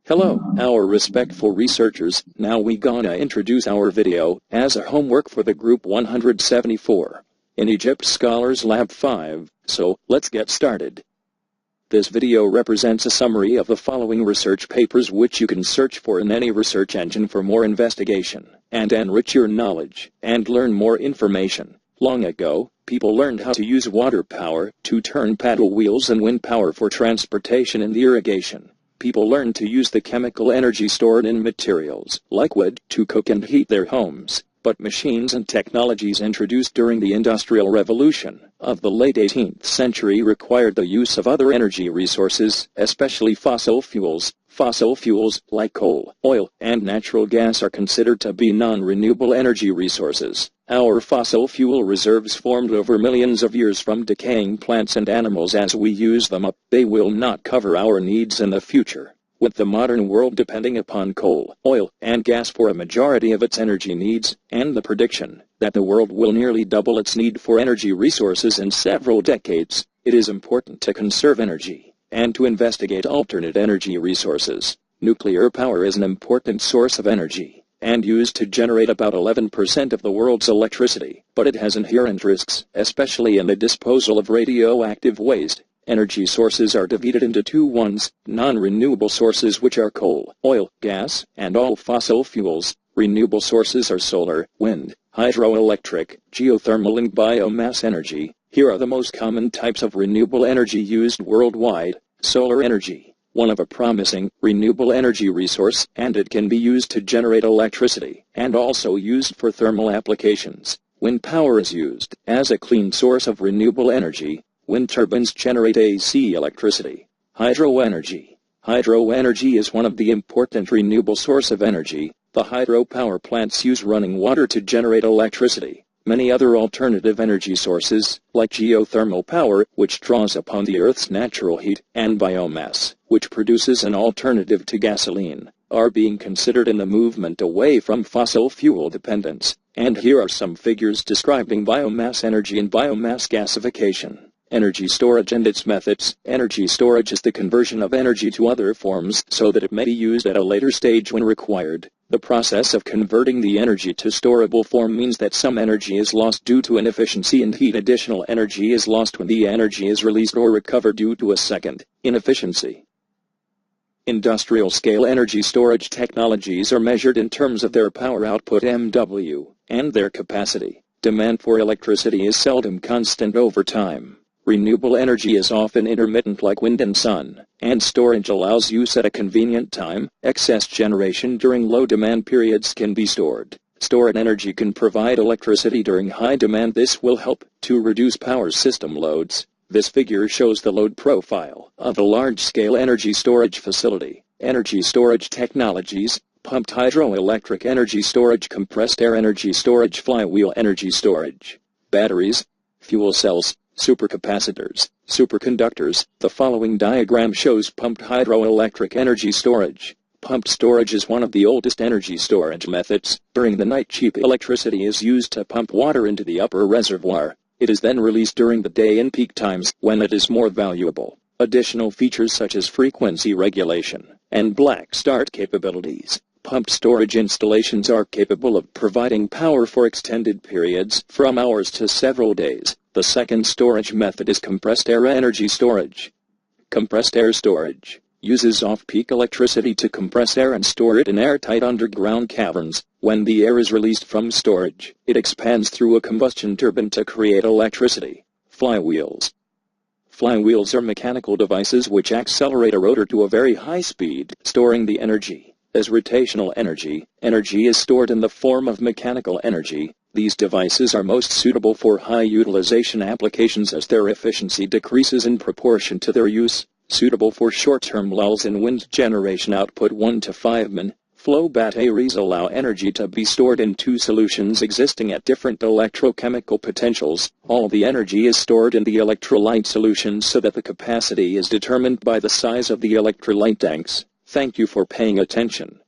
Hello, our respectful researchers. Now we gonna introduce our video as a homework for the group 174 in Egypt Scholars Lab 5, so let's get started. This video represents a summary of the following research papers which you can search for in any research engine for more investigation, and enrich your knowledge, and learn more information. Long ago, people learned how to use water power to turn paddle wheels and wind power for transportation and irrigation. People learned to use the chemical energy stored in materials, like wood, to cook and heat their homes. But machines and technologies introduced during the Industrial Revolution of the late 18th century required the use of other energy resources, especially fossil fuels. Fossil fuels, like coal, oil, and natural gas, are considered to be non-renewable energy resources. Our fossil fuel reserves formed over millions of years from decaying plants and animals. As we use them up, they will not cover our needs in the future. With the modern world depending upon coal, oil, and gas for a majority of its energy needs, and the prediction that the world will nearly double its need for energy resources in several decades, it is important to conserve energy and to investigate alternate energy resources. Nuclear power is an important source of energy and used to generate about 11% of the world's electricity, but it has inherent risks, especially in the disposal of radioactive waste. Energy sources are divided into two ones: non-renewable sources, which are coal, oil, gas, and all fossil fuels. Renewable sources are solar, wind, hydroelectric, geothermal, and biomass energy. Here are the most common types of renewable energy used worldwide. Solar energy, one of a promising, renewable energy resource, and it can be used to generate electricity, and also used for thermal applications. Wind power is used as a clean source of renewable energy. Wind turbines generate AC electricity. Hydroenergy. Hydroenergy is one of the important renewable source of energy. The hydropower plants use running water to generate electricity. Many other alternative energy sources, like geothermal power, which draws upon the Earth's natural heat, and biomass, which produces an alternative to gasoline, are being considered in the movement away from fossil fuel dependence. And here are some figures describing biomass energy and biomass gasification. Energy storage and its methods. Energy storage is the conversion of energy to other forms so that it may be used at a later stage when required. The process of converting the energy to storable form means that some energy is lost due to inefficiency and heat. Additional energy is lost when the energy is released or recovered due to a second inefficiency. Industrial scale energy storage technologies are measured in terms of their power output (MW) and their capacity. Demand for electricity is seldom constant over time. Renewable energy is often intermittent, like wind and sun, and storage allows use at a convenient time. Excess generation during low demand periods can be stored. Stored energy can provide electricity during high demand. This will help to reduce power system loads. This figure shows the load profile of a large-scale energy storage facility. Energy storage technologies: pumped hydroelectric energy storage, compressed air energy storage, flywheel energy storage, batteries, fuel cells, supercapacitors, superconductors. The following diagram shows pumped hydroelectric energy storage. Pumped storage is one of the oldest energy storage methods. During the night, cheap electricity is used to pump water into the upper reservoir. It is then released during the day in peak times, when it is more valuable. Additional features such as frequency regulation and black start capabilities. Pumped storage installations are capable of providing power for extended periods, from hours to several days. The second storage method is compressed air energy storage. Compressed air storage uses off-peak electricity to compress air and store it in airtight underground caverns. When the air is released from storage, it expands through a combustion turbine to create electricity. Flywheels. Flywheels are mechanical devices which accelerate a rotor to a very high speed, storing the energy. As rotational energy, energy is stored in the form of mechanical energy. These devices are most suitable for high utilization applications as their efficiency decreases in proportion to their use. Suitable for short-term lulls in wind generation output 1 to 5 min. Flow batteries allow energy to be stored in two solutions existing at different electrochemical potentials. All the energy is stored in the electrolyte solution so that the capacity is determined by the size of the electrolyte tanks. Thank you for paying attention.